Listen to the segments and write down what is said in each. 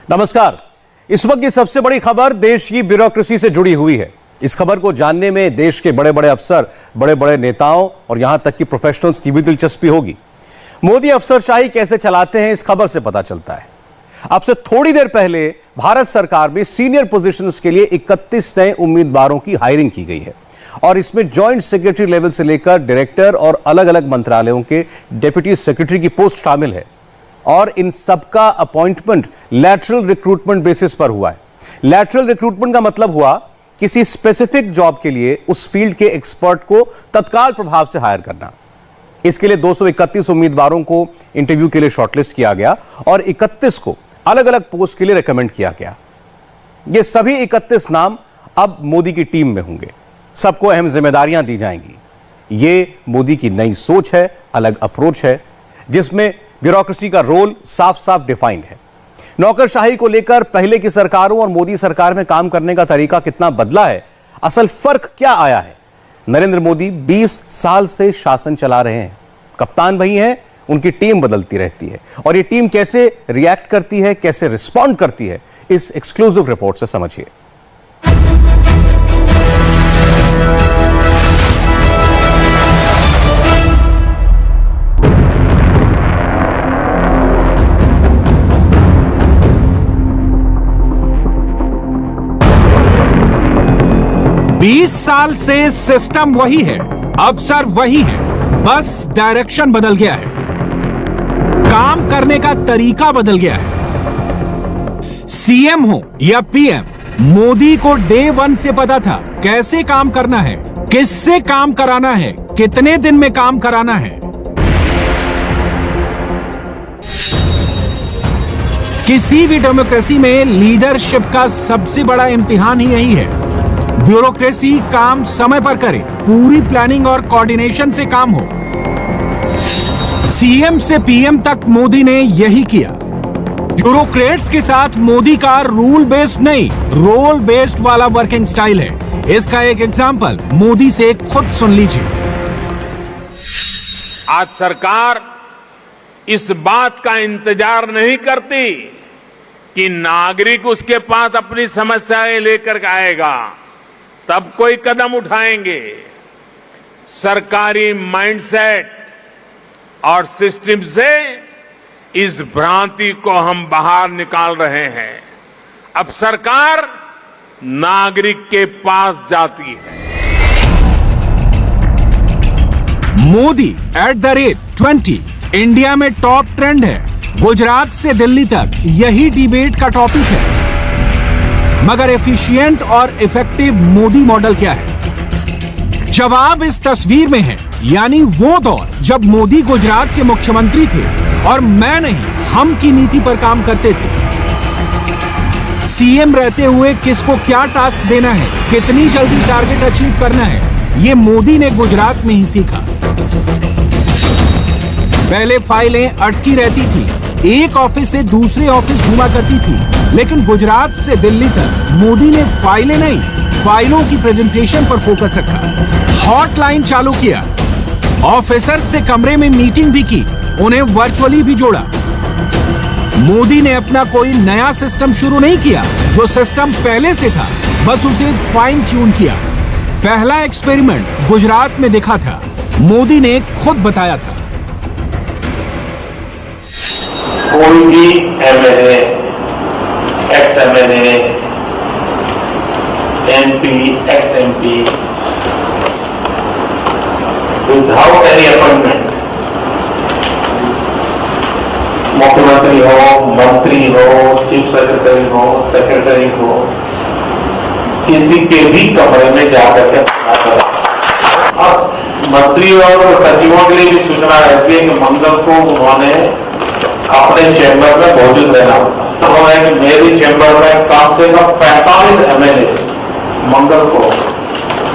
नमस्कार। इस वक्त की सबसे बड़ी खबर देश की ब्यूरोक्रेसी से जुड़ी हुई है। इस खबर को जानने में देश के बड़े बड़े अफसर, बड़े बड़े नेताओं और यहां तक कि प्रोफेशनल्स की भी दिलचस्पी होगी। मोदी अफसरशाही कैसे चलाते हैं, इस खबर से पता चलता है। अब से थोड़ी देर पहले भारत सरकार में सीनियर पोजीशंस के लिए 31 नए उम्मीदवारों की हायरिंग की गई है और इसमें जॉइंट सेक्रेटरी लेवल से लेकर डायरेक्टर और अलग अलग मंत्रालयों के डिप्टी सेक्रेटरी की पोस्ट शामिल है और इन सबका अपॉइंटमेंट लैटरल रिक्रूटमेंट बेसिस पर हुआ है। लैटरल रिक्रूटमेंट का मतलब हुआ किसी स्पेसिफिक जॉब के लिए उस फील्ड के एक्सपर्ट को तत्काल प्रभाव से हायर करना। इसके लिए 231 उम्मीदवारों को इंटरव्यू के लिए शॉर्टलिस्ट किया गया और 31 को अलग अलग पोस्ट के लिए रेकमेंड किया गया। ये सभी 31 नाम अब मोदी की टीम में होंगे। सबको अहम जिम्मेदारियां दी जाएंगी। ये मोदी की नई सोच है, अलग अप्रोच है, जिसमें ब्यूरोक्रेसी का रोल साफ साफ डिफाइंड है। नौकरशाही को लेकर पहले की सरकारों और मोदी सरकार में काम करने का तरीका कितना बदला है, असल फर्क क्या आया है। नरेंद्र मोदी 20 साल से शासन चला रहे हैं, कप्तान वही हैं, उनकी टीम बदलती रहती है और ये टीम कैसे रिएक्ट करती है, कैसे रिस्पॉन्ड करती है, इस एक्सक्लूसिव रिपोर्ट से समझिए। बीस साल से सिस्टम वही है, अफसर वही है, बस डायरेक्शन बदल गया है, काम करने का तरीका बदल गया है। सीएम हो या पीएम, मोदी को डे 1 से पता था कैसे काम करना है, किससे काम कराना है, कितने दिन में काम कराना है। किसी भी डेमोक्रेसी में लीडरशिप का सबसे बड़ा इम्तिहान ही यही है। ब्यूरोक्रेसी काम समय पर करे, पूरी प्लानिंग और कोऑर्डिनेशन से काम हो। सीएम से पीएम तक मोदी ने यही किया। ब्यूरोक्रेट्स के साथ मोदी का रूल बेस्ड नहीं, रोल बेस्ड वाला वर्किंग स्टाइल है। इसका एक एग्जांपल मोदी से खुद सुन लीजिए। आज सरकार इस बात का इंतजार नहीं करती कि नागरिक उसके पास अपनी समस्याएं लेकर आएगा तब कोई कदम उठाएंगे। सरकारी माइंडसेट और सिस्टम से इस भ्रांति को हम बाहर निकाल रहे हैं। अब सरकार नागरिक के पास जाती है। मोदी @20 इंडिया में टॉप ट्रेंड है। गुजरात से दिल्ली तक यही डिबेट का टॉपिक है। मगर एफिशिएंट और इफेक्टिव मोदी मॉडल क्या है? जवाब इस तस्वीर में है। यानी वो दौर जब मोदी गुजरात के मुख्यमंत्री थे और मैं नहीं, हम की नीति पर काम करते थे। सीएम रहते हुए किसको क्या टास्क देना है, कितनी जल्दी टारगेट अचीव करना है, ये मोदी ने गुजरात में ही सीखा। पहले फाइलें अटकी रहती थी, एक ऑफिस से दूसरे ऑफिस घुमा करती थी, लेकिन गुजरात से दिल्ली तक मोदी ने फाइलें नहीं, फाइलों की प्रेजेंटेशन पर फोकस रखा। हॉटलाइन चालू किया, ऑफिसर्स से कमरे में मीटिंग भी की, उन्हें वर्चुअली भी जोड़ा। मोदी ने अपना कोई नया सिस्टम शुरू नहीं किया, जो सिस्टम पहले से था, बस उसे फाइन ट्यून किया। पहला एक्सपेरिमेंट गुजरात में दिखा था, मोदी ने खुद बताया था। कोई भी MLA, ex MLA, MP, x MP without any appointment, मुख्यमंत्री हो, मंत्री हो, चीफ सेक्रेटरी हो, सेक्रेटरी हो, किसी के भी कमरे में जाकर के अब मंत्री और सचिवों के लिए भी सूचना रहती है कि मंगल को उन्होंने अपने चैम्बर में मौजूद रहना होता है। मेरी चैम्बर में कम से कम 45 एमएलए मंगल को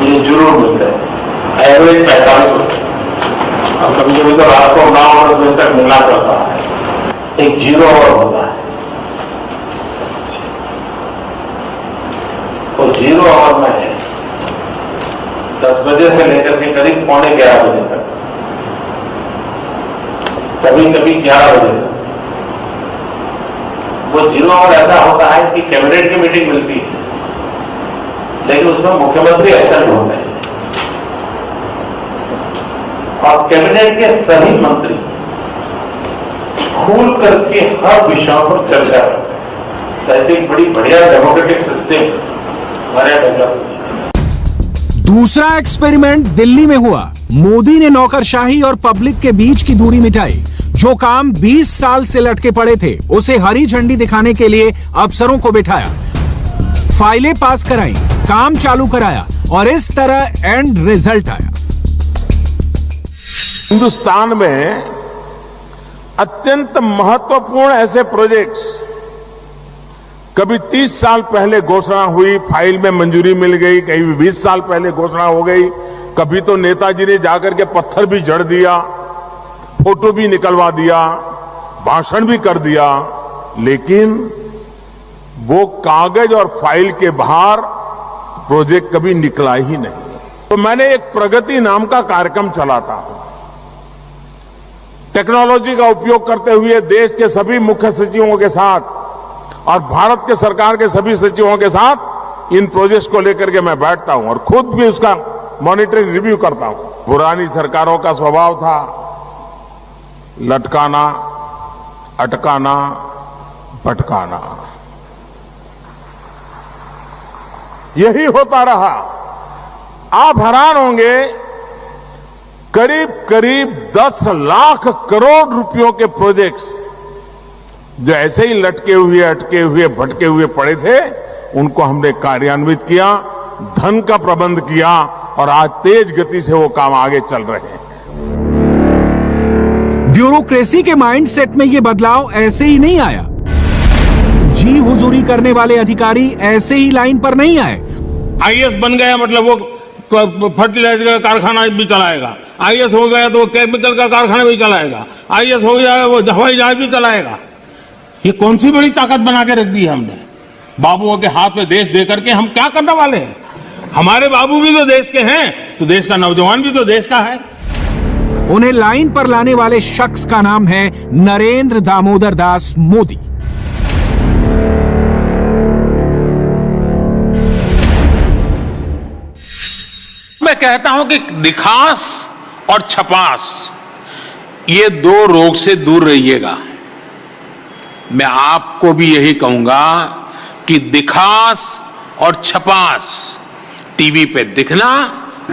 ये जरूर मिलते हैं, एवरेज 45 होते हैं। अब कभी कभी तो रात को 9 बजे तक मिलना पड़ता है। एक 0 और होता है, तो 0 आवर में है 10 बजे से लेकर के करीब 11:45 बजे तक, कभी कभी 11 बजे तक वो दिनों और ऐसा होता है कि कैबिनेट की मीटिंग मिलती है, लेकिन उसमें मुख्यमंत्री एब्सेंट होते हैं और कैबिनेट के सभी मंत्री खुल करके हर विषयों पर चर्चा करते हैं। तो ऐसी बड़ी बढ़िया डेमोक्रेटिक सिस्टम हमारे डेवलप हुई। दूसरा एक्सपेरिमेंट दिल्ली में हुआ। मोदी ने नौकरशाही और पब्लिक के बीच की दूरी मिटाई। जो काम 20 साल से लटके पड़े थे, उसे हरी झंडी दिखाने के लिए अफसरों को बिठाया, फाइलें पास कराई, काम चालू कराया और इस तरह एंड रिजल्ट आया। हिंदुस्तान में अत्यंत महत्वपूर्ण ऐसे प्रोजेक्ट्स कभी 30 साल पहले घोषणा हुई, फाइल में मंजूरी मिल गई, कहीं 20 साल पहले घोषणा हो गई, कभी तो नेताजी ने जाकर के पत्थर भी जड़ दिया, फोटो भी निकलवा दिया, भाषण भी कर दिया, लेकिन वो कागज और फाइल के बाहर प्रोजेक्ट कभी निकला ही नहीं। तो मैंने एक प्रगति नाम का कार्यक्रम चलाता हूं। टेक्नोलॉजी का उपयोग करते हुए देश के सभी मुख्य सचिवों के साथ और भारत के सरकार के सभी सचिवों के साथ इन प्रोजेक्ट्स को लेकर के मैं बैठता हूं और खुद भी उसका मॉनिटरिंग रिव्यू करता हूं। पुरानी सरकारों का स्वभाव था लटकाना, अटकाना, भटकाना, यही होता रहा। आप हैरान होंगे, करीब करीब 10 लाख करोड़ रुपयों के प्रोजेक्ट्स जो ऐसे ही लटके हुए, अटके हुए, भटके हुए पड़े थे, उनको हमने कार्यान्वित किया, धन का प्रबंध किया और आज तेज गति से वो काम आगे चल रहे हैं। ब्यूरोक्रेसी के माइंडसेट में ये बदलाव ऐसे ही नहीं आया। जी हुजूरी करने वाले अधिकारी ऐसे ही लाइन पर नहीं आए। आईएएस बन गया मतलब वो फर्टिलाइजर का कारखाना भी चलाएगा, आईएएस हो गया तो वो केमिकल का कारखाना भी चलाएगा, आईएएस हो गया वो हवाई जहाज भी चलाएगा। ये कौन सी बड़ी ताकत बना के रख दी है हमने बाबुओं के हाथ में देश दे करके। हम क्या करने वाले हैं? हमारे बाबू भी तो देश के हैं, तो देश का नौजवान भी तो देश का है। उन्हें लाइन पर लाने वाले शख्स का नाम है नरेंद्र दामोदर दास मोदी। मैं कहता हूं कि दिखास और छपास, ये दो रोग से दूर रहिएगा। मैं आपको भी यही कहूंगा कि दिखास और छपास, टीवी पे दिखना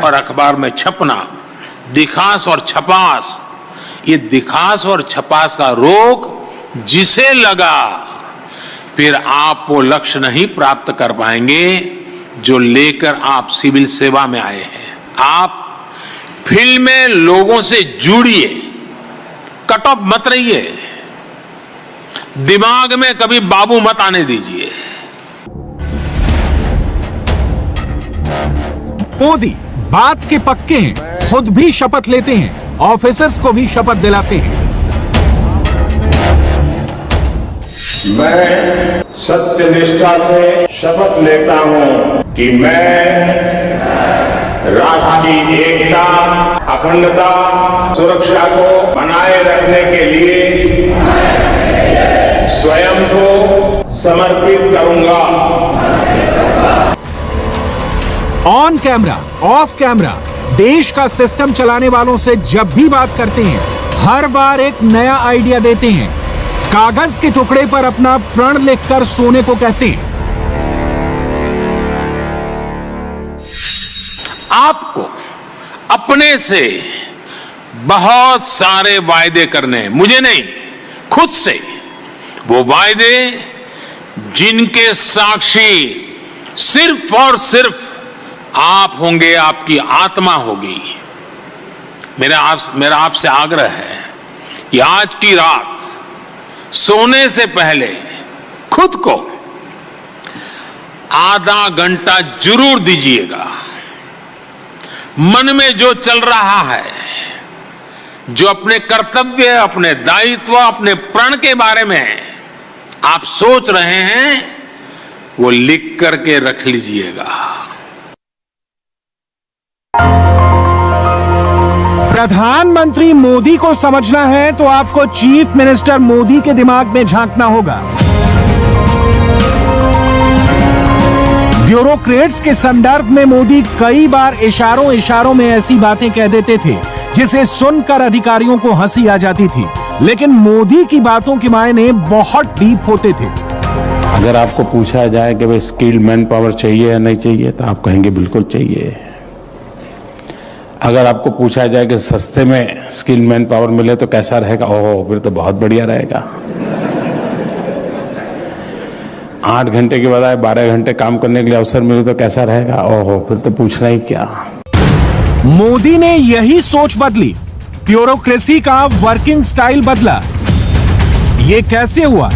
और अखबार में छपना, दिखास और छपास, ये दिखास और छपास का रोग जिसे लगा, फिर आप वो लक्ष्य नहीं प्राप्त कर पाएंगे जो लेकर आप सिविल सेवा में आए हैं। आप फील्ड में लोगों से जुड़िए, कट ऑफ मत रहिए, दिमाग में कभी बाबू मत आने दीजिए। मोदी बात के पक्के हैं, खुद भी शपथ लेते हैं, ऑफिसर्स को भी शपथ दिलाते हैं। मैं सत्यनिष्ठा से शपथ लेता हूं कि मैं राष्ट्र की एकता, अखंडता, सुरक्षा को बनाए रखने के लिए स्वयं को समर्पित करूंगा। ऑन कैमरा, ऑफ कैमरा, देश का सिस्टम चलाने वालों से जब भी बात करते हैं, हर बार एक नया आइडिया देते हैं। कागज के टुकड़े पर अपना प्रण लिखकर सोने को कहते हैं। आपको अपने से बहुत सारे वायदे करने हैं, मुझे नहीं, खुद से। वो वायदे जिनके साक्षी सिर्फ और सिर्फ आप होंगे, आपकी आत्मा होगी। मेरा आपसे आग्रह है कि आज की रात सोने से पहले खुद को आधा घंटा जरूर दीजिएगा। मन में जो चल रहा है, जो अपने कर्तव्य, अपने दायित्व, अपने प्रण के बारे में आप सोच रहे हैं, वो लिख करके रख लीजिएगा। प्रधानमंत्री मोदी को समझना है तो आपको चीफ मिनिस्टर मोदी के दिमाग में झांकना होगा। ब्यूरोक्रेट्स के संदर्भ में मोदी कई बार इशारों में ऐसी बातें कह देते थे जिसे सुनकर अधिकारियों को हंसी आ जाती थी, लेकिन मोदी की बातों के मायने बहुत डीप होते थे। अगर आपको पूछा जाए कि भाई स्किल्ड मैन पावर चाहिए या नहीं चाहिए, तो आप कहेंगे बिल्कुल चाहिए। अगर आपको पूछा जाए कि सस्ते में स्किल्ड मैन पावर मिले तो कैसा रहेगा, ओह फिर तो बहुत बढ़िया रहेगा। 8 घंटे के बजाय 12 घंटे काम करने के लिए अवसर मिले तो कैसा रहेगा, ओहो फिर तो पूछना ही क्या। मोदी ने यही सोच बदली, ब्यूरोक्रेसी का वर्किंग स्टाइल बदला। ये कैसे हुआ?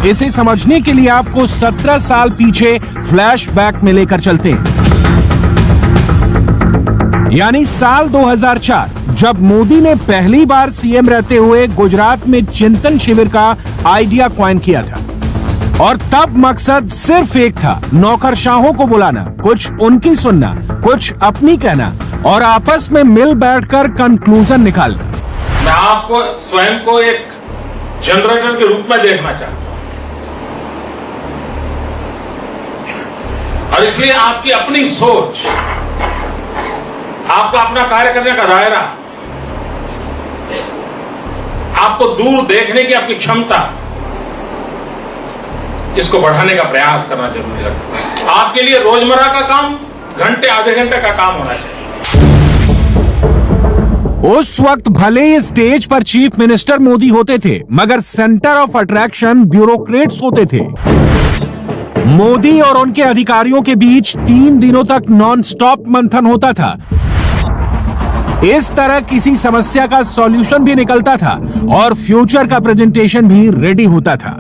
इसे समझने के लिए आपको 17 साल पीछे फ्लैशबैक में लेकर चलते हैं, यानी साल 2004, जब मोदी ने पहली बार सीएम रहते हुए गुजरात में चिंतन शिविर का आइडिया क्वाइन किया था। और तब मकसद सिर्फ एक था, नौकरशाहों को बुलाना, कुछ उनकी सुनना, कुछ अपनी कहना और आपस में मिल बैठकर कंक्लूजन निकालना। मैं आपको स्वयं को एक जनरेटर के रूप में देखना चाहता हूं, और इसलिए आपकी अपनी सोच, आपका अपना कार्य करने का दायरा, आपको दूर देखने की आपकी क्षमता, इसको बढ़ाने का प्रयास करना जरूरी लगता है। आपके लिए रोजमर्रा का काम घंटे आधे घंटे का काम होना चाहिए। उस वक्त भले ही स्टेज पर चीफ मिनिस्टर मोदी होते थे, मगर सेंटर ऑफ अट्रैक्शन ब्यूरोक्रेट्स होते थे। मोदी और उनके अधिकारियों के बीच 3 दिनों तक नॉनस्टॉप मंथन होता था। इस तरह किसी समस्या का सॉल्यूशन भी निकलता था और फ्यूचर का प्रेजेंटेशन भी रेडी होता था।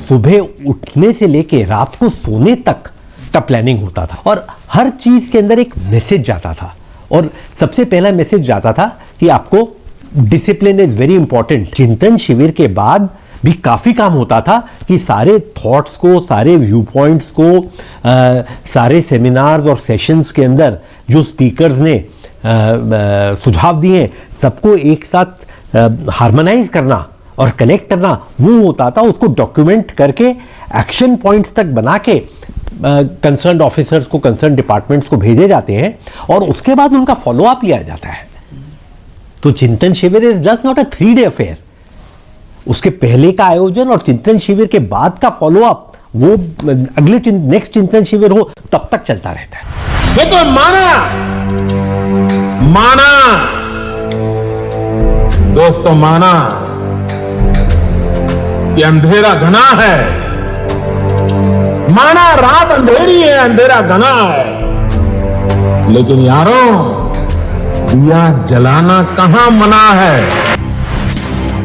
सुबह उठने से लेके रात को सोने तक का प्लानिंग होता था और हर चीज के अंदर एक मैसेज जाता था। और सबसे पहला मैसेज जाता था कि आपको डिसिप्लिन इज वेरी इंपॉर्टेंट। चिंतन शिविर के बाद भी काफी काम होता था कि सारे थॉट्स को, सारे व्यू पॉइंट्स को, सारे सेमिनार्स और सेशंस के अंदर जो स्पीकर्स ने सुझाव दिए, सबको एक साथ हार्मोनाइज करना और कलेक्ट करना, वो होता था। उसको डॉक्यूमेंट करके एक्शन पॉइंट्स तक बना के कंसर्न ऑफिसर्स को, कंसर्न डिपार्टमेंट्स को भेजे जाते हैं और उसके बाद उनका फॉलो अप लिया जाता है। तो चिंतन शिविर is just not a 3-day affair. उसके पहले का आयोजन और चिंतन शिविर के बाद का फॉलो अप, वो अगले नेक्स्ट चिंतन शिविर हो तब तक चलता रहता है। देखो, माना दोस्तों, माना ये अंधेरा घना है, माना रात अंधेरी है, अंधेरा घना है, लेकिन यारों दिया जलाना कहां मना है।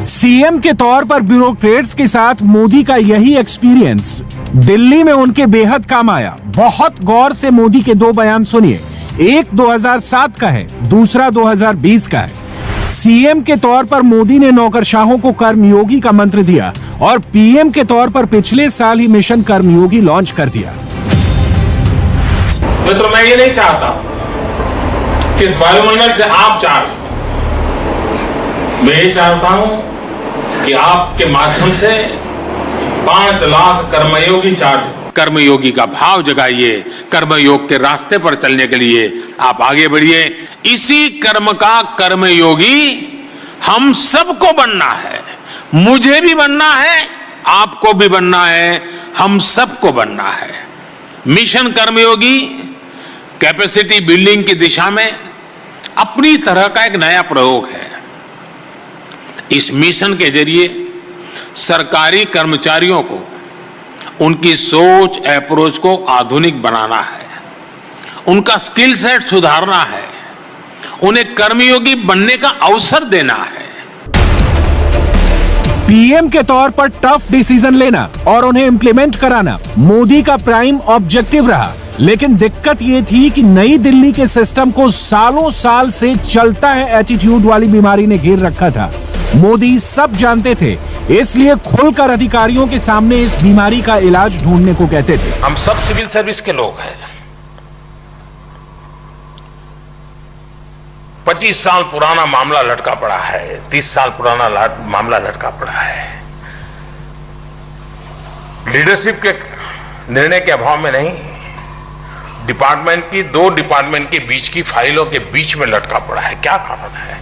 सीएम के तौर पर ब्यूरोक्रेट्स के साथ मोदी का यही एक्सपीरियंस दिल्ली में उनके बेहद काम आया। बहुत गौर से मोदी के 2 बयान सुनिए, एक 2007 का है, दूसरा 2020 का है। सीएम के तौर पर मोदी ने नौकरशाहों को कर्मयोगी का मंत्र दिया और पीएम के तौर पर पिछले साल ही मिशन कर्मयोगी लॉन्च कर दिया। मित्रों, मैं ये नहीं चाहता कि इस वायुमंडल से आप चार्ज, मैं ये चाहता हूं कि आपके माध्यम से 5 लाख कर्मयोगी चार्ज। कर्मयोगी का भाव जगाइए, कर्मयोग के रास्ते पर चलने के लिए आप आगे बढ़िए। इसी कर्म का कर्मयोगी हम सबको बनना है। मुझे भी बनना है, आपको भी बनना है, हम सबको बनना है। मिशन कर्मयोगी कैपेसिटी बिल्डिंग की दिशा में अपनी तरह का एक नया प्रयोग है। इस मिशन के जरिए सरकारी कर्मचारियों को उनकी सोच, अप्रोच को आधुनिक बनाना है, उनका स्किल सेट सुधारना है, उन्हें कर्मयोगी बनने का अवसर देना है। पीएम के तौर पर टफ डिसीजन लेना और उन्हें इंप्लीमेंट कराना मोदी का प्राइम ऑब्जेक्टिव रहा। लेकिन दिक्कत यह थी कि नई दिल्ली के सिस्टम को सालों साल से चलता है एटीट्यूड वाली बीमारी ने घेर रखा था। मोदी सब जानते थे, इसलिए खुलकर अधिकारियों के सामने इस बीमारी का इलाज ढूंढने को कहते थे। हम सब सिविल सर्विस के लोग हैं। 25 साल पुराना मामला लटका पड़ा है, 30 साल पुराना मामला लटका पड़ा है। लीडरशिप के निर्णय के अभाव में नहीं, डिपार्टमेंट की, 2 डिपार्टमेंट के बीच की फाइलों के बीच में लटका पड़ा है। क्या कारण है?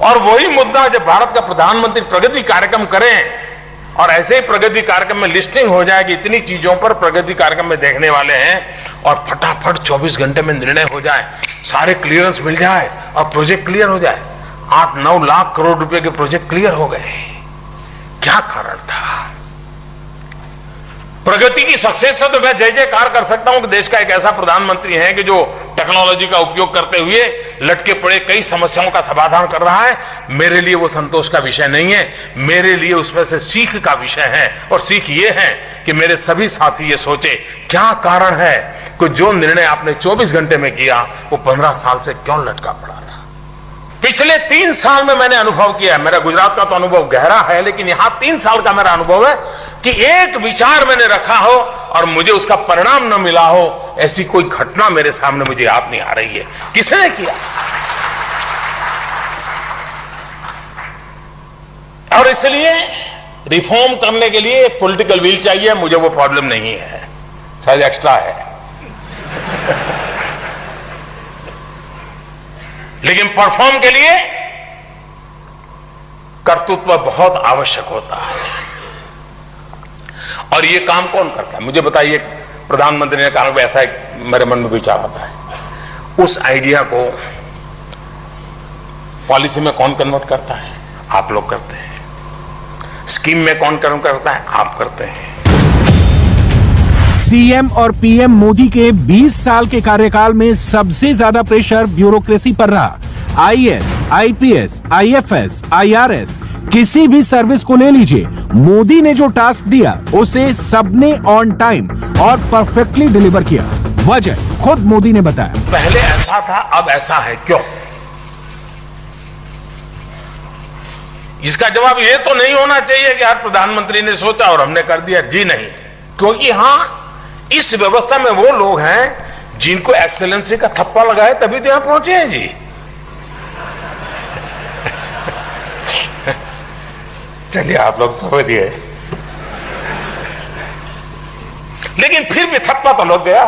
और वही मुद्दा जब भारत का प्रधानमंत्री प्रगति कार्यक्रम करें और ऐसे ही प्रगति कार्यक्रम में लिस्टिंग हो जाए कि इतनी चीजों पर प्रगति कार्यक्रम में देखने वाले हैं और फटाफट 24 घंटे में निर्णय हो जाए, सारे क्लियरेंस मिल जाए और प्रोजेक्ट क्लियर हो जाए। 8-9 लाख करोड़ रुपए के प्रोजेक्ट क्लियर हो गए। क्या कारण था? प्रगति की सक्सेस से तो मैं जय जयकार कर सकता हूं कि देश का एक ऐसा प्रधानमंत्री है कि जो टेक्नोलॉजी का उपयोग करते हुए लटके पड़े कई समस्याओं का समाधान कर रहा है। मेरे लिए वो संतोष का विषय नहीं है, मेरे लिए उसमें से सीख का विषय है। और सीख ये है कि मेरे सभी साथी ये सोचे क्या कारण है कि जो निर्णय आपने 24 घंटे में किया वो 15 साल से क्यों लटका पड़ा था। पिछले 3 साल में मैंने अनुभव किया, मेरा गुजरात का तो अनुभव गहरा है, लेकिन यहां 3 साल का मेरा अनुभव है कि एक विचार मैंने रखा हो और मुझे उसका परिणाम न मिला हो, ऐसी कोई घटना मेरे सामने मुझे याद नहीं आ रही है। किसने किया? और इसलिए रिफॉर्म करने के लिए एक पॉलिटिकल विल चाहिए। मुझे वो प्रॉब्लम नहीं है, शायद एक्स्ट्रा है। लेकिन परफॉर्म के लिए कर्तृत्व बहुत आवश्यक होता है। और ये काम कौन करता है? मुझे बताइए। प्रधानमंत्री ने कहा ऐसा मेरे मन में विचार आता है, उस आइडिया को पॉलिसी में कौन कन्वर्ट करता है? आप लोग करते हैं। स्कीम में कौन कन्वर्ट करता है? आप करते हैं। सीएम और पीएम मोदी के 20 साल के कार्यकाल में सबसे ज्यादा प्रेशर ब्यूरोक्रेसी पर रहा। आईएएस, आईपीएस, आईएफएस, आईआरएस, किसी भी सर्विस को ले लीजिए, मोदी ने जो टास्क दिया उसे सबने ऑन टाइम और परफेक्टली डिलीवर किया। वजह खुद मोदी ने बताया। पहले ऐसा था, अब ऐसा है, क्यों? इसका जवाब ये तो नहीं होना चाहिए कि हर प्रधानमंत्री ने सोचा और हमने कर दिया। जी नहीं, क्योंकि हां, इस व्यवस्था में वो लोग हैं जिनको एक्सेलेंसी का थप्पा लगा है, तभी तो यहां पहुंचे हैं जी। चलिए आप लोग समझिए, लेकिन फिर भी थप्पा तो लग गया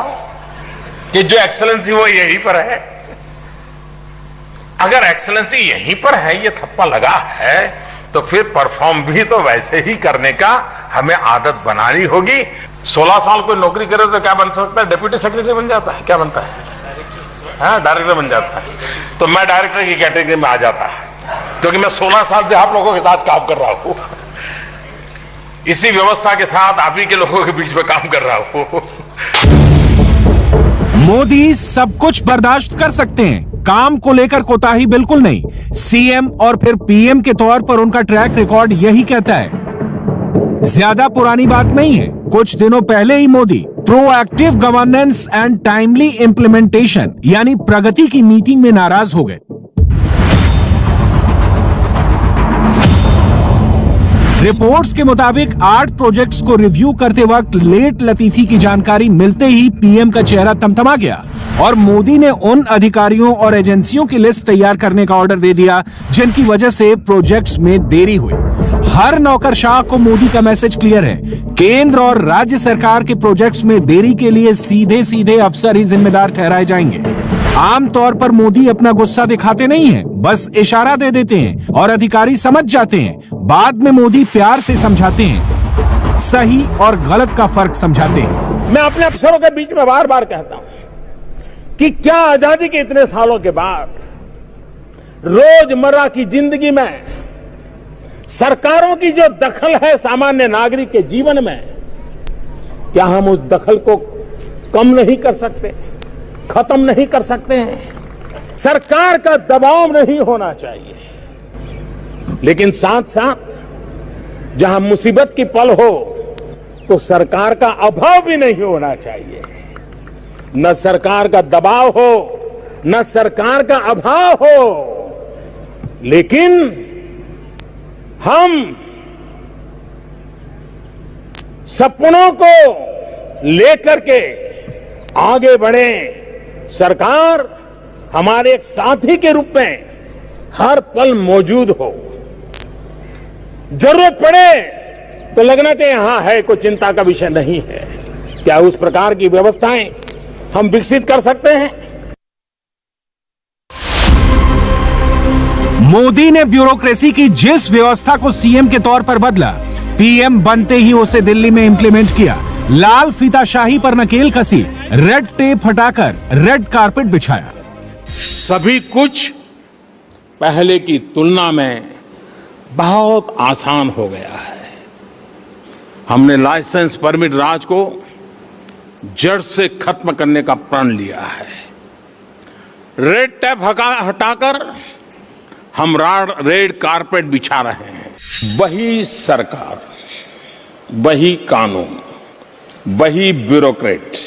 कि जो एक्सेलेंसी वो यहीं पर है। अगर एक्सेलेंसी यहीं पर है, ये थप्पा लगा है, तो फिर परफॉर्म भी तो वैसे ही करने का हमें आदत बनानी होगी। 16 साल कोई नौकरी करे तो क्या बन सकता है? डिप्टी सेक्रेटरी बन जाता है। क्या बनता है? हाँ, डायरेक्टर बन जाता है। तो मैं डायरेक्टर की कैटेगरी में आ जाता, क्योंकि मैं 16 साल से आप लोगों के साथ काम कर रहा हूं, इसी व्यवस्था के साथ आप ही के लोगों के बीच में काम कर रहा हूं। मोदी सब कुछ बर्दाश्त कर सकते हैं, काम को लेकर कोताही बिल्कुल नहीं। सीएम और फिर पीएम के तौर पर उनका ट्रैक रिकॉर्ड यही कहता है। ज्यादा पुरानी बात नहीं है, कुछ दिनों पहले ही Modi proactive governance and timely implementation यानी प्रगति की मीटिंग में नाराज हो गए। रिपोर्ट्स के मुताबिक 8 प्रोजेक्ट्स को रिव्यू करते वक्त लेट लतीफी की जानकारी मिलते ही पीएम का चेहरा तमतमा गया और मोदी ने उन अधिकारियों और एजेंसियों की लिस्ट तैयार करने का ऑर्डर दे दिया जिनकी वजह से प्रोजेक्ट्स में देरी हुई। हर नौकरशाह को मोदी का मैसेज क्लियर है, केंद्र और राज्य सरकार के प्रोजेक्ट्स में देरी के लिए सीधे सीधे अफसर ही जिम्मेदार ठहराए जाएंगे। आमतौर पर मोदी अपना गुस्सा दिखाते नहीं हैं, बस इशारा दे देते हैं और अधिकारी समझ जाते हैं। बाद में मोदी प्यार से समझाते हैं, सही और गलत का फर्क समझाते हैं। मैं अपने अफसरों के बीच में बार बार कहता हूं कि क्या आजादी के इतने सालों के बाद रोजमर्रा की जिंदगी में सरकारों की जो दखल है सामान्य नागरिक के जीवन में, क्या हम उस दखल को कम नहीं कर सकते, खत्म नहीं कर सकते हैं? सरकार का दबाव नहीं होना चाहिए, लेकिन साथ साथ जहां मुसीबत की पल हो तो सरकार का अभाव भी नहीं होना चाहिए। न सरकार का दबाव हो, न सरकार का अभाव हो, लेकिन हम सपनों को लेकर के आगे बढ़े। सरकार हमारे एक साथी के रूप में हर पल मौजूद हो, जरूरत पड़े तो लगना चाहिए हाँ है, कोई चिंता का विषय नहीं है। क्या उस प्रकार की व्यवस्थाएं हम विकसित कर सकते हैं? मोदी ने ब्यूरोक्रेसी की जिस व्यवस्था को सीएम के तौर पर बदला, पीएम बनते ही उसे दिल्ली में इंप्लीमेंट किया। लाल फीताशाही पर नकेल कसी, रेड टेप हटाकर रेड कारपेट बिछाया। सभी कुछ पहले की तुलना में बहुत आसान हो गया है। हमने लाइसेंस परमिट राज को जड़ से खत्म करने का प्रण लिया है। रेड टेप हटाकर हम रेड कारपेट बिछा रहे हैं। वही सरकार, वही कानून, वही ब्यूरोक्रेट,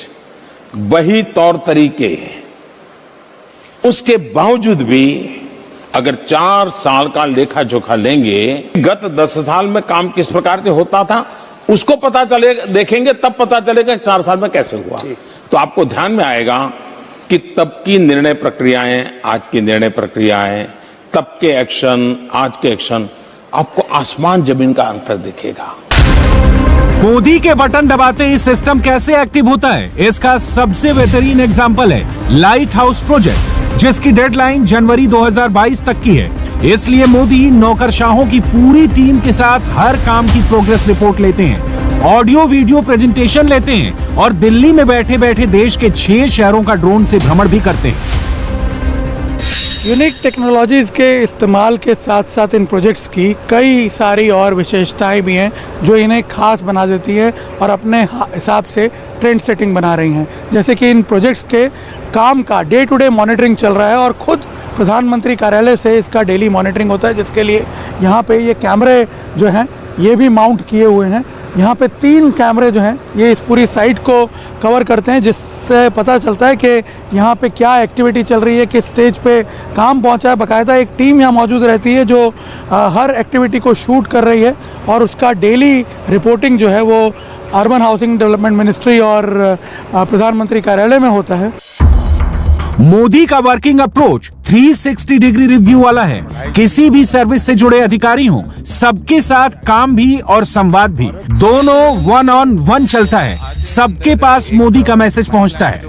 वही तौर तरीके, उसके बावजूद भी अगर 4 साल का लेखा जोखा लेंगे, गत 10 साल में काम किस प्रकार से होता था उसको पता चलेगा, देखेंगे तब पता चलेगा 4 साल में कैसे हुआ। तो आपको ध्यान में आएगा कि तब की निर्णय प्रक्रियाएं, आज की निर्णय प्रक्रियाएं, तब के एक्शन, आज के एक्शन, आपको आसमान जमीन का अंतर दिखेगा। मोदी के बटन दबाते ही सिस्टम कैसे एक्टिव होता है, इसका सबसे बेहतरीन एग्जांपल है लाइट हाउस प्रोजेक्ट, जिसकी डेडलाइन जनवरी 2022 तक की है। इसलिए मोदी नौकरशाहों की पूरी टीम के साथ हर काम की प्रोग्रेस रिपोर्ट लेते हैं, ऑडियो वीडियो प्रेजेंटेशन लेते हैं और दिल्ली में बैठे बैठे देश के 6 शहरों का ड्रोन से भ्रमण भी करते हैं। यूनिक टेक्नोलॉजीज के इस्तेमाल के साथ साथ इन प्रोजेक्ट्स की कई सारी और विशेषताएं भी हैं जो इन्हें खास बना देती है और अपने हिसाब से ट्रेंड सेटिंग बना रही हैं। जैसे कि इन प्रोजेक्ट्स के काम का डे टू डे मॉनिटरिंग चल रहा है और खुद प्रधानमंत्री कार्यालय से इसका डेली मॉनिटरिंग होता है, जिसके लिए यहाँ पे ये कैमरे जो हैं ये भी माउंट किए हुए हैं। यहाँ पे 3 कैमरे जो हैं ये इस पूरी साइट को कवर करते हैं, जिससे पता चलता है कि यहाँ पे क्या एक्टिविटी चल रही है, किस स्टेज पे काम पहुँचा है। बाकायदा एक टीम यहाँ मौजूद रहती है जो हर एक्टिविटी को शूट कर रही है और उसका डेली रिपोर्टिंग जो है वो अर्बन हाउसिंग डेवलपमेंट मिनिस्ट्री और प्रधानमंत्री कार्यालय में होता है। मोदी का वर्किंग अप्रोच 360 डिग्री रिव्यू वाला है। किसी भी सर्विस से जुड़े अधिकारी हों, सबके साथ काम भी और संवाद भी, दोनों 1 on 1 चलता है। सबके पास मोदी का मैसेज पहुंचता है।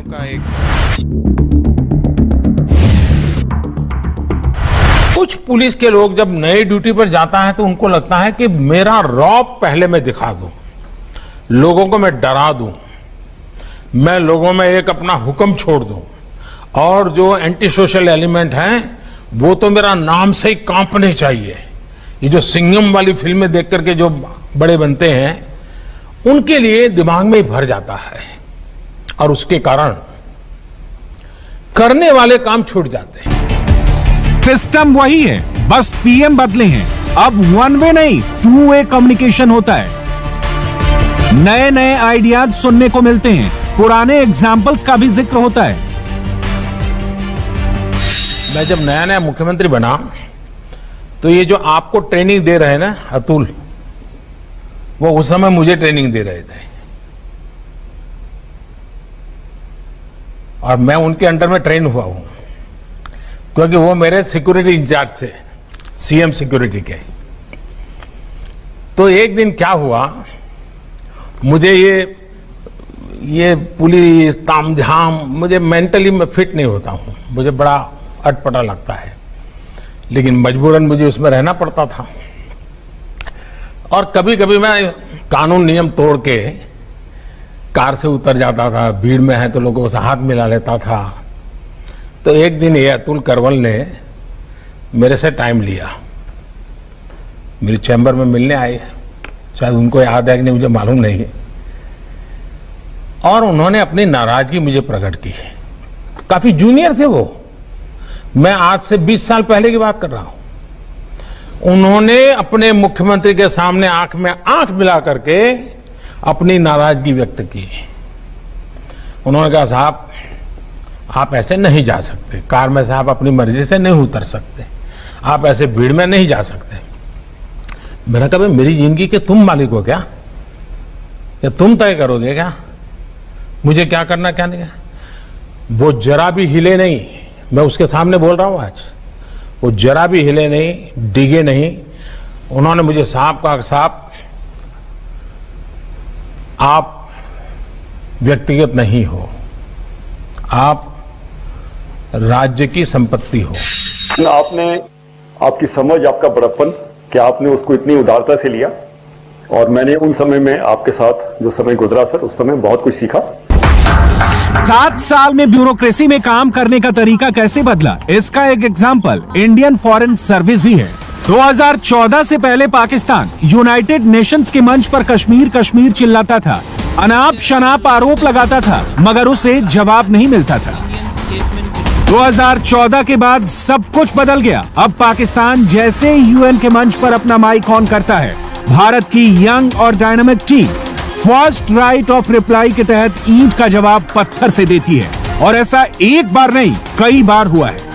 कुछ पुलिस के लोग जब नए ड्यूटी पर जाता है तो उनको लगता है कि मेरा रौब पहले मैं दिखा दूं, लोगों को मैं डरा दूं, मैं लोगों में एक अपना हुक्म छोड़ दूं और जो एंटी सोशल एलिमेंट हैं वो तो मेरा नाम से ही कांपने चाहिए। ये जो सिंघम वाली फिल्में देख करके जो बड़े बनते हैं उनके लिए दिमाग में ही भर जाता है और उसके कारण करने वाले काम छूट जाते हैं। सिस्टम वही है, बस पीएम बदले हैं। अब 1 वे नहीं 2 वे कम्युनिकेशन होता है। नए नए आइडियाज सुनने को मिलते हैं, पुराने एग्जाम्पल्स का भी जिक्र होता है। मैं जब नया नया मुख्यमंत्री बना तो ये जो आपको ट्रेनिंग दे रहे हैं ना अतुल, वो उस समय मुझे ट्रेनिंग दे रहे थे और मैं उनके अंडर में ट्रेन हुआ हूं, क्योंकि वो मेरे सिक्योरिटी इंचार्ज थे, सीएम सिक्योरिटी के। तो एक दिन क्या हुआ, मुझे ये पुलिस तामझाम, मुझे मेंटली मैं फिट नहीं होता हूं, मुझे बड़ा अटपटा लगता है, लेकिन मजबूरन मुझे उसमें रहना पड़ता था। और कभी कभी मैं कानून नियम तोड़ के कार से उतर जाता था, भीड़ में है तो लोगों से हाथ मिला लेता था। तो एक दिन ये अतुल करवल ने मेरे से टाइम लिया, मेरी चैम्बर में मिलने आए, शायद उनको याद है कि नहीं मुझे मालूम नहीं, और उन्होंने अपनी नाराजगी मुझे प्रकट की। काफी जूनियर थे वो, मैं आज से 20 साल पहले की बात कर रहा हूं। उन्होंने अपने मुख्यमंत्री के सामने आंख में आंख मिला करके अपनी नाराजगी व्यक्त की। उन्होंने कहा साहब आप ऐसे नहीं जा सकते, कार में से आप अपनी मर्जी से नहीं उतर सकते, आप ऐसे भीड़ में नहीं जा सकते। मैंने कहा मेरी जिंदगी के तुम मालिक हो क्या, या तुम तय करोगे क्या मुझे क्या करना क्या नहीं? वो जरा भी हिले नहीं, मैं उसके सामने बोल रहा हूं आज, वो जरा भी हिले नहीं, डिगे नहीं। उन्होंने मुझे साहब कहा, साहब आप व्यक्तिगत नहीं हो, आप राज्य की संपत्ति हो। आपने, आपकी समझ, आपका बड़प्पन कि आपने उसको इतनी उदारता से लिया, और मैंने उन समय में आपके साथ जो समय गुजरा सर, उस समय बहुत कुछ सीखा। 7 साल में ब्यूरोक्रेसी में काम करने का तरीका कैसे बदला, इसका एक एग्जाम्पल इंडियन फॉरेन सर्विस भी है। 2014 से पहले पाकिस्तान यूनाइटेड नेशंस के मंच पर कश्मीर कश्मीर चिल्लाता था, अनाप शनाप आरोप लगाता था, मगर उसे जवाब नहीं मिलता था। 2014 के बाद सब कुछ बदल गया। अब पाकिस्तान जैसे यूएन के मंच पर अपना माइक ऑन करता है, भारत की यंग और dynamic team first right of reply के तहत ईंट का जवाब पत्थर से देती है, और ऐसा एक बार नहीं कई बार हुआ है।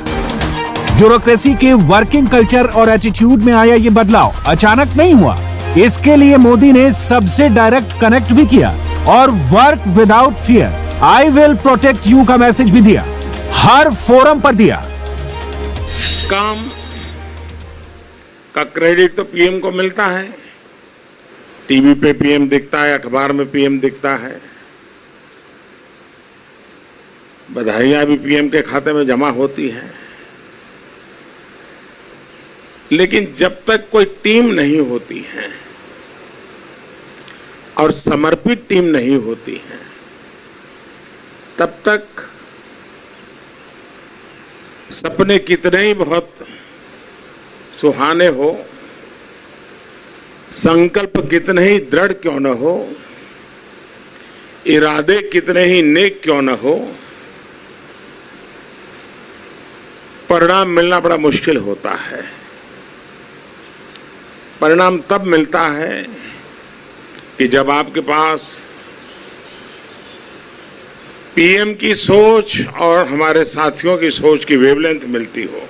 ब्यूरोक्रेसी के वर्किंग कल्चर और एटीट्यूड में आया ये बदलाव अचानक नहीं हुआ। इसके लिए मोदी ने सबसे डायरेक्ट कनेक्ट भी किया और work without fear, I will protect you का मैसेज भी दिया, हर फोरम पर दिया। काम का क्रेडिट तो पीएम को मिलता है, टीवी पे पीएम दिखता है, अखबार में पीएम दिखता है, बधाइयां भी पीएम के खाते में जमा होती हैं, लेकिन जब तक कोई टीम नहीं होती है और समर्पित टीम नहीं होती है, तब तक सपने कितने ही बहुत सुहाने हो, संकल्प कितने ही दृढ़ क्यों न हो, इरादे कितने ही नेक क्यों न हो, परिणाम मिलना बड़ा मुश्किल होता है। परिणाम तब मिलता है कि जब आपके पास पीएम की सोच और हमारे साथियों की सोच की वेवलेंथ मिलती हो।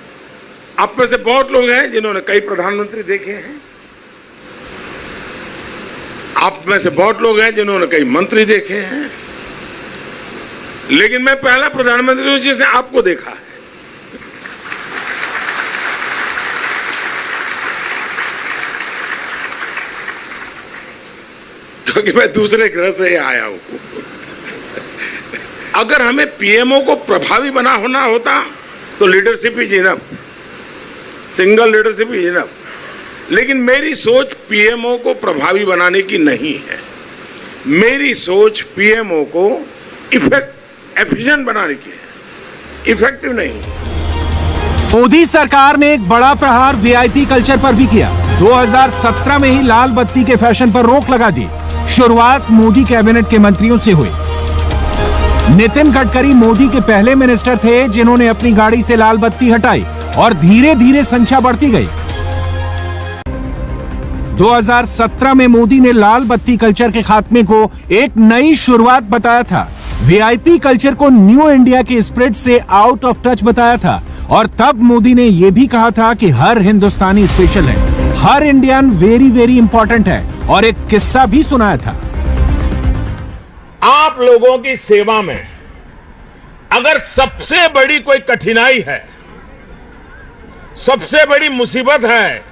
आप में से बहुत लोग हैं जिन्होंने कई प्रधानमंत्री देखे हैं, आप में से बहुत लोग हैं जिन्होंने कई मंत्री देखे हैं, लेकिन मैं पहला प्रधानमंत्री हूं जिसने आपको देखा है। क्योंकि मैं दूसरे ग्रह से आया हूं। अगर हमें पीएमओ को प्रभावी होना होता तो leadership is enough, single leadership is enough. लेकिन मेरी सोच पीएमओ को प्रभावी बनाने की नहीं है, मेरी सोच पीएमओ को एफिशिएंट बनाने की है, इफेक्टिव नहीं। मोदी सरकार ने एक बड़ा प्रहार वीआईपी कल्चर पर भी किया। 2017 में ही लाल बत्ती के फैशन पर रोक लगा दी। शुरुआत मोदी कैबिनेट के मंत्रियों से हुई। नितिन गडकरी मोदी के पहले मिनिस्टर थे जिन्होंने अपनी गाड़ी से लाल बत्ती हटाई और धीरे धीरे संख्या बढ़ती गई। 2017 में मोदी ने लाल बत्ती कल्चर के खात्मे को एक नई शुरुआत बताया था। वीआईपी कल्चर को न्यू इंडिया के स्प्रिट से आउट ऑफ टच बताया था, और तब मोदी ने यह भी कहा था कि हर हिंदुस्तानी स्पेशल है, हर इंडियन वेरी वेरी इंपॉर्टेंट है, और एक किस्सा भी सुनाया था। आप लोगों की सेवा में अगर सबसे बड़ी कोई कठिनाई है, सबसे बड़ी मुसीबत है,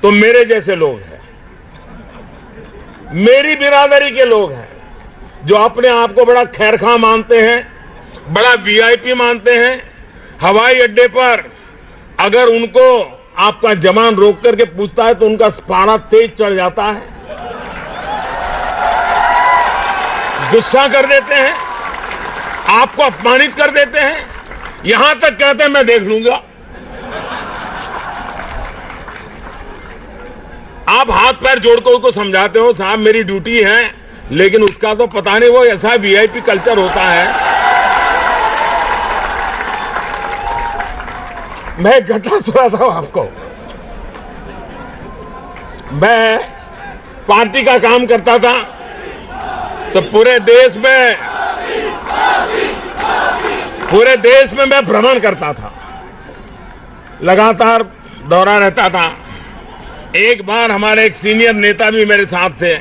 तो मेरे जैसे लोग हैं, मेरी बिरादरी के लोग हैं, जो अपने आप को बड़ा खैरखा मानते हैं, बड़ा वीआईपी मानते हैं। हवाई अड्डे पर अगर उनको आपका जवान रोक करके पूछता है तो उनका पारा तेज चढ़ जाता है, गुस्सा कर देते हैं, आपको अपमानित कर देते हैं, यहां तक कहते हैं मैं देख लूंगा। आप हाथ पैर जोड़कर उसको समझाते हो साहब मेरी ड्यूटी है, लेकिन उसका तो पता नहीं वो ऐसा वीआईपी कल्चर होता है। मैं एक घटना सुनाता हूं आपको। मैं पार्टी का काम करता था तो पूरे देश में मैं भ्रमण करता था, लगातार दौरा रहता था। एक बार हमारे एक सीनियर नेता भी मेरे साथ थे।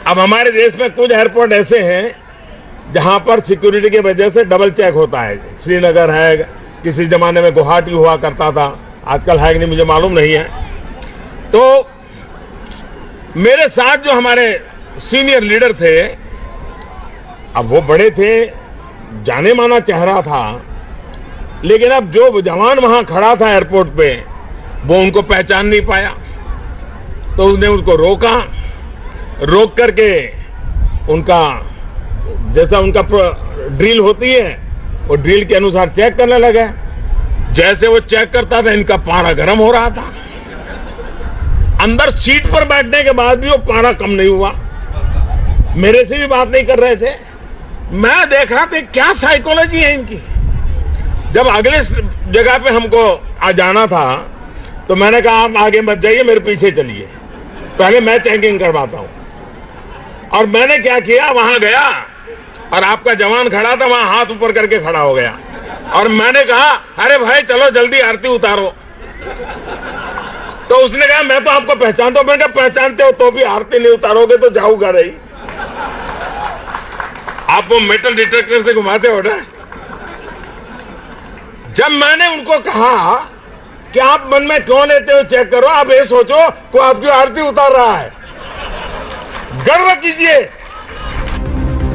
अब हमारे देश में कुछ एयरपोर्ट ऐसे हैं जहां पर सिक्योरिटी की वजह से डबल चेक होता है। श्रीनगर है, किसी जमाने में गुवाहाटी हुआ करता था, आजकल है कि नहीं मुझे मालूम नहीं है। तो मेरे साथ जो हमारे सीनियर लीडर थे, अब वो बड़े थे, जाने माना चेहरा था, लेकिन अब जो जवान वहां खड़ा था एयरपोर्ट पे, वो उनको पहचान नहीं पाया। तो उसने उसको रोका, रोक करके उनका जैसा उनका ड्रिल होती है, वो ड्रिल के अनुसार चेक करने लगा। जैसे वो चेक करता था, इनका पारा गर्म हो रहा था। अंदर सीट पर बैठने के बाद भी वो पारा कम नहीं हुआ। मेरे से भी बात नहीं कर रहे थे। मैं देख रहा था क्या साइकोलॉजी है इनकी। जब अगले जगह पे हमको आ जाना था, तो मैंने कहा आप आगे मत जाइए, मेरे पीछे चलिए, पहले मैं चेकिंग करवाता हूं। और मैंने क्या किया, वहां गया और आपका जवान खड़ा था, वहां हाथ ऊपर करके खड़ा हो गया और मैंने कहा, अरे भाई चलो जल्दी आरती उतारो। तो उसने कहा मैं तो आपको पहचानता हूं। मैंने कहा पहचानते हो तो भी आरती नहीं उतारोगे तो जाऊंगा नहीं। आप वो मेटल डिटेक्टर से घुमाते हो ना। जब मैंने उनको कहा कि आप मन में क्यों लेते हो, चेक करो, आप ये सोचो को आपकी आरती उतार रहा है, गर्व कीजिए।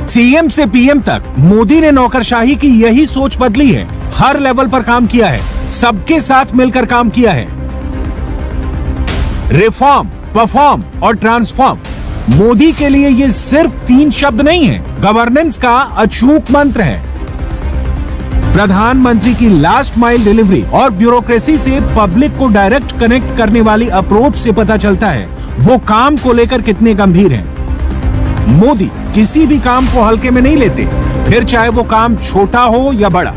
सीएम से पीएम तक मोदी ने नौकरशाही की यही सोच बदली है। हर लेवल पर काम किया है, सबके साथ मिलकर काम किया है। रिफॉर्म, परफॉर्म और ट्रांसफॉर्म मोदी के लिए ये सिर्फ 3 शब्द नहीं है, गवर्नेंस का अचूक मंत्र है। प्रधानमंत्री की लास्ट माइल डिलीवरी और ब्यूरोक्रेसी से पब्लिक को डायरेक्ट कनेक्ट करने वाली अप्रोच से पता चलता है वो काम को लेकर कितने गंभीर हैं। मोदी किसी भी काम को हल्के में नहीं लेते, फिर चाहे वो काम छोटा हो या बड़ा।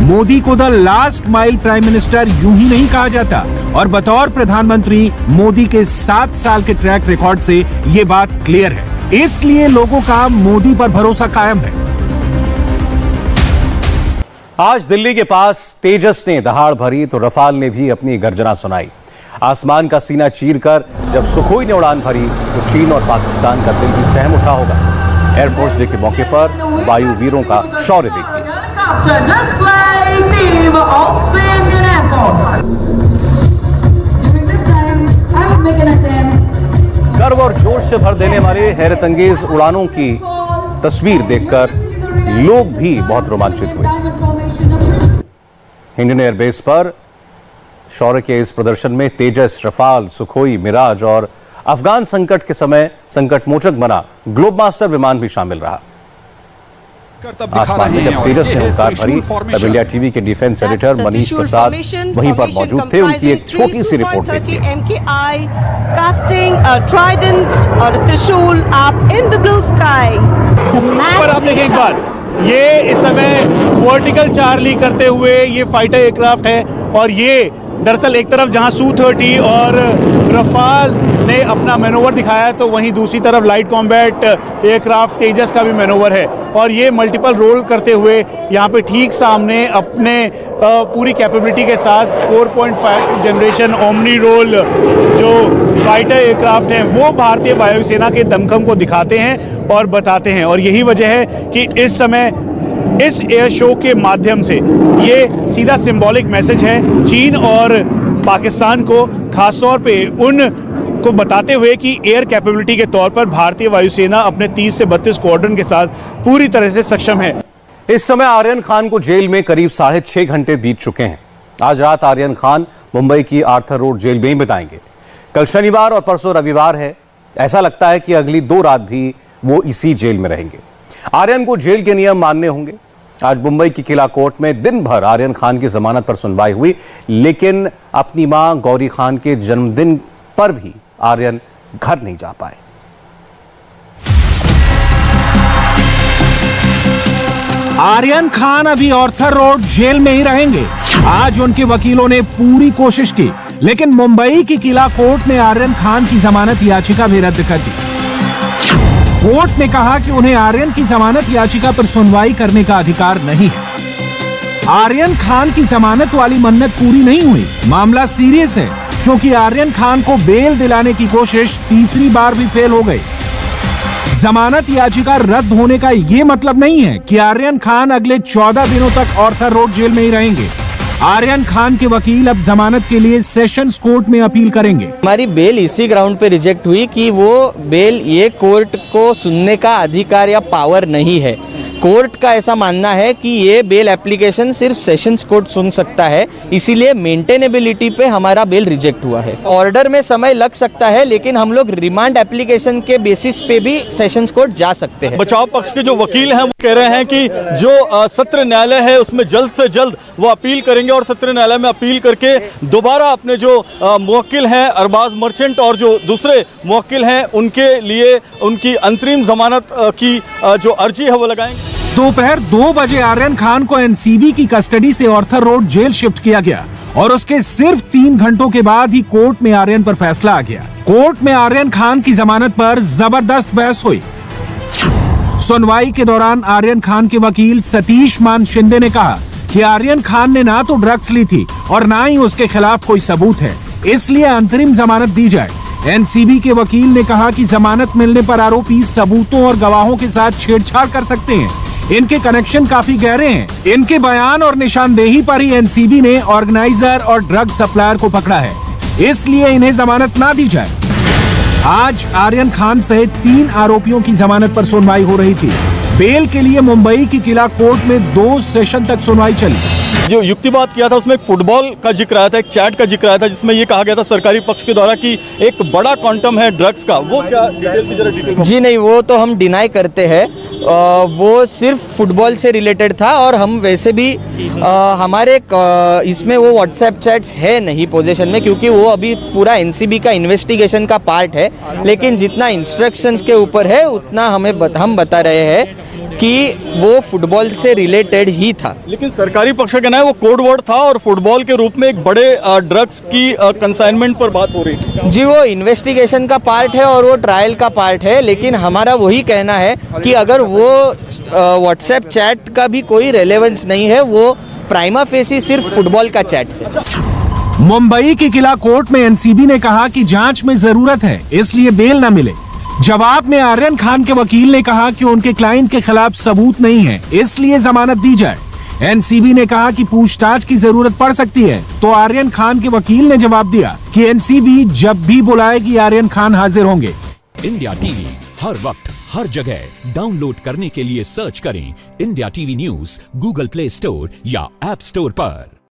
मोदी को the last mile prime minister यूं ही नहीं कहा जाता, और बतौर प्रधानमंत्री मोदी के 7 साल के ट्रैक रिकॉर्ड से ये बात क्लियर है। इसलिए लोगों का मोदी पर भरोसा कायम है। आज दिल्ली के पास तेजस ने दहाड़ भरी तो रफाल ने भी अपनी गर्जना सुनाई। आसमान का सीना चीरकर जब सुखोई ने उड़ान भरी तो चीन और पाकिस्तान का दिल भी सहम उठा होगा। एयरफोर्स डे के मौके पर वायु वीरों का शौर्य देखिए। गर्व और जोश से भर देने वाले हैरतअंगेज उड़ानों की तस्वीर देखकर लोग भी बहुत रोमांचित हुए। इंडियन एयरबेस पर शौर्य के इस प्रदर्शन में तेजस, रफाल, सुखोई, मिराज और अफगान संकट के समय संकट मोचक बना ग्लोबमास्टर विमान भी शामिल रहा। आसमान में जब तेजस ने हुंकार भरी तब इंडिया टीवी के डिफेंस एडिटर मनीष प्रसाद वहीं पर मौजूद थे। उनकी एक छोटी सी रिपोर्ट देखिए। आप देखें एक बार, ये इस समय वर्टिकल चार्ली करते हुए ये फाइटर एयरक्राफ्ट है, और ये दरअसल एक तरफ जहां Su-30 और रफाल ने अपना मैनोवर दिखाया, तो वहीं दूसरी तरफ लाइट कॉम्बैट एयरक्राफ्ट तेजस का भी मैनोवर है, और ये मल्टीपल रोल करते हुए यहाँ पे ठीक सामने अपने पूरी कैपेबिलिटी के साथ 4.5 जनरेशन ओमनी रोल जो फाइटर एयरक्राफ्ट हैं वो भारतीय वायुसेना के दमखम को दिखाते हैं और बताते हैं। और यही वजह है कि इस समय इस एयर शो के माध्यम से ये सीधा सिंबॉलिक मैसेज है चीन और पाकिस्तान को, खासतौर पे उन को बताते हुए कि एयर कैपेबिलिटी के तौर पर भारतीय वायुसेना अपने 30 से 32 स्क्वाड्रन के साथ पूरी तरह से सक्षम है। इस समय आर्यन खान को जेल में करीब 6.5 घंटे बीत चुके हैं। आज रात आर्यन खान मुंबई की आर्थर रोड जेल में ही बिताएंगे। कल शनिवार और परसों रविवार है। ऐसा लगता है कि अगली 2 रात भी वो इसी जेल में रहेंगे। आर्यन को जेल के नियम मानने होंगे। आज मुंबई की किला कोर्ट में दिन भर आर्यन खान की जमानत पर सुनवाई हुई, लेकिन अपनी मां गौरी खान के जन्मदिन पर भी आर्यन घर नहीं जा पाए। आर्यन खान अभी आर्थर रोड जेल में ही रहेंगे। आज उनके वकीलों ने पूरी कोशिश की, लेकिन मुंबई की किला कोर्ट ने आर्यन खान की जमानत याचिका भी रद्द कर दी। कोर्ट ने कहा कि उन्हें आर्यन की जमानत याचिका पर सुनवाई करने का अधिकार नहीं है। आर्यन खान की जमानत वाली मन्नत पूरी नहीं हुई। मामला सीरियस है, क्योंकि आर्यन खान को बेल दिलाने की कोशिश तीसरी बार भी फेल हो गई। जमानत याचिका रद्द होने का यह मतलब नहीं है कि आर्यन खान अगले 14 दिनों तक आर्थर रोड जेल में ही रहेंगे। आर्यन खान के वकील अब जमानत के लिए सेशंस कोर्ट में अपील करेंगे। हमारी बेल इसी ग्राउंड पे रिजेक्ट हुई कि वो बेल ये कोर्ट को सुनने का अधिकार या पावर नहीं है। कोर्ट का ऐसा मानना है कि ये बेल एप्लीकेशन सिर्फ सेशंस कोर्ट सुन सकता है, इसीलिए मेंटेनेबिलिटी पे हमारा बेल रिजेक्ट हुआ है। ऑर्डर में समय लग सकता है, लेकिन हम लोग रिमांड एप्लीकेशन के बेसिस पे भी सेशंस कोर्ट जा सकते हैं। बचाव पक्ष के जो वकील हैं वो कह रहे हैं कि जो सत्र न्यायालय है उसमें जल्द से जल्द वो अपील करेंगे और सत्र न्यायालय में अपील करके दोबारा अपने जो मुवक्किल हैं अरबाज मर्चेंट और जो दूसरे मुवक्किल हैं उनके लिए उनकी अंतरिम जमानत की जो अर्जी है वो लगाएंगे। दोपहर 2 बजे आर्यन खान को एनसीबी की कस्टडी से ऑर्थर रोड जेल शिफ्ट किया गया और उसके सिर्फ 3 घंटों के बाद ही कोर्ट में आर्यन पर फैसला आ गया। कोर्ट में आर्यन खान की जमानत पर जबरदस्त बहस हुई। सुनवाई के दौरान आर्यन खान के वकील सतीश मान शिंदे ने कहा कि आर्यन खान ने ना तो ड्रग्स ली थी और ना ही उसके खिलाफ कोई सबूत है, इसलिए अंतरिम जमानत दी जाए। एनसीबी के वकील ने कहा कि जमानत मिलने पर आरोपी सबूतों और गवाहों के साथ छेड़छाड़ कर सकते हैं, इनके कनेक्शन काफी गहरे हैं। इनके बयान और निशानदेही पर ही एनसीबी ने ऑर्गेनाइजर और ड्रग सप्लायर को पकड़ा है, इसलिए इन्हें जमानत ना दी जाए। आज आर्यन खान सहित 3 आरोपियों की जमानत पर सुनवाई हो रही थी। बेल के लिए मुंबई की किला कोर्ट में 2 सेशन तक सुनवाई चली। जो युक्तिवाद किया था उसमें एक फुटबॉल का जिक्र आया था, एक चैट का जिक्र आया था, जिसमें ये कहा गया था सरकारी पक्ष के द्वारा कि एक बड़ा क्वांटम है ड्रग्स का। वो क्या डिटेल? जी नहीं, वो तो हम डिनाई करते हैं। वो सिर्फ फुटबॉल से रिलेटेड था और हम वैसे भी हमारे इसमें वो व्हाट्सएप चैट्स है नहीं पोजीशन में, क्योंकि वो अभी पूरा एनसीबी का इन्वेस्टिगेशन का पार्ट है। लेकिन जितना इंस्ट्रक्शंस के ऊपर है उतना हम बता रहे हैं कि वो फुटबॉल से रिलेटेड ही था। लेकिन सरकारी पक्ष का कहना है वो कोड वर्ड था और फुटबॉल के रूप में एक बड़े ड्रग्स की कंसाइनमेंट पर बात हो रही थी। जी, वो इन्वेस्टिगेशन का पार्ट है और वो ट्रायल का पार्ट है, लेकिन हमारा वही कहना है कि अगर वो व्हाट्सएप चैट का भी कोई रेलेवेंस नहीं है, वो प्राइमा फेसी सिर्फ फुटबॉल का चैट है। मुंबई की किला कोर्ट में एनसीबी ने कहा कि जांच में जरूरत है, इसलिए बेल न मिले। जवाब में आर्यन खान के वकील ने कहा कि उनके क्लाइंट के खिलाफ सबूत नहीं है, इसलिए जमानत दी जाए। एनसीबी ने कहा कि पूछताछ की जरूरत पड़ सकती है, तो आर्यन खान के वकील ने जवाब दिया कि एनसीबी जब भी बुलाएगी आर्यन खान हाजिर होंगे। इंडिया टीवी हर वक्त हर जगह डाउनलोड करने के लिए सर्च करें India TV news Google play store या ऐप स्टोर पर।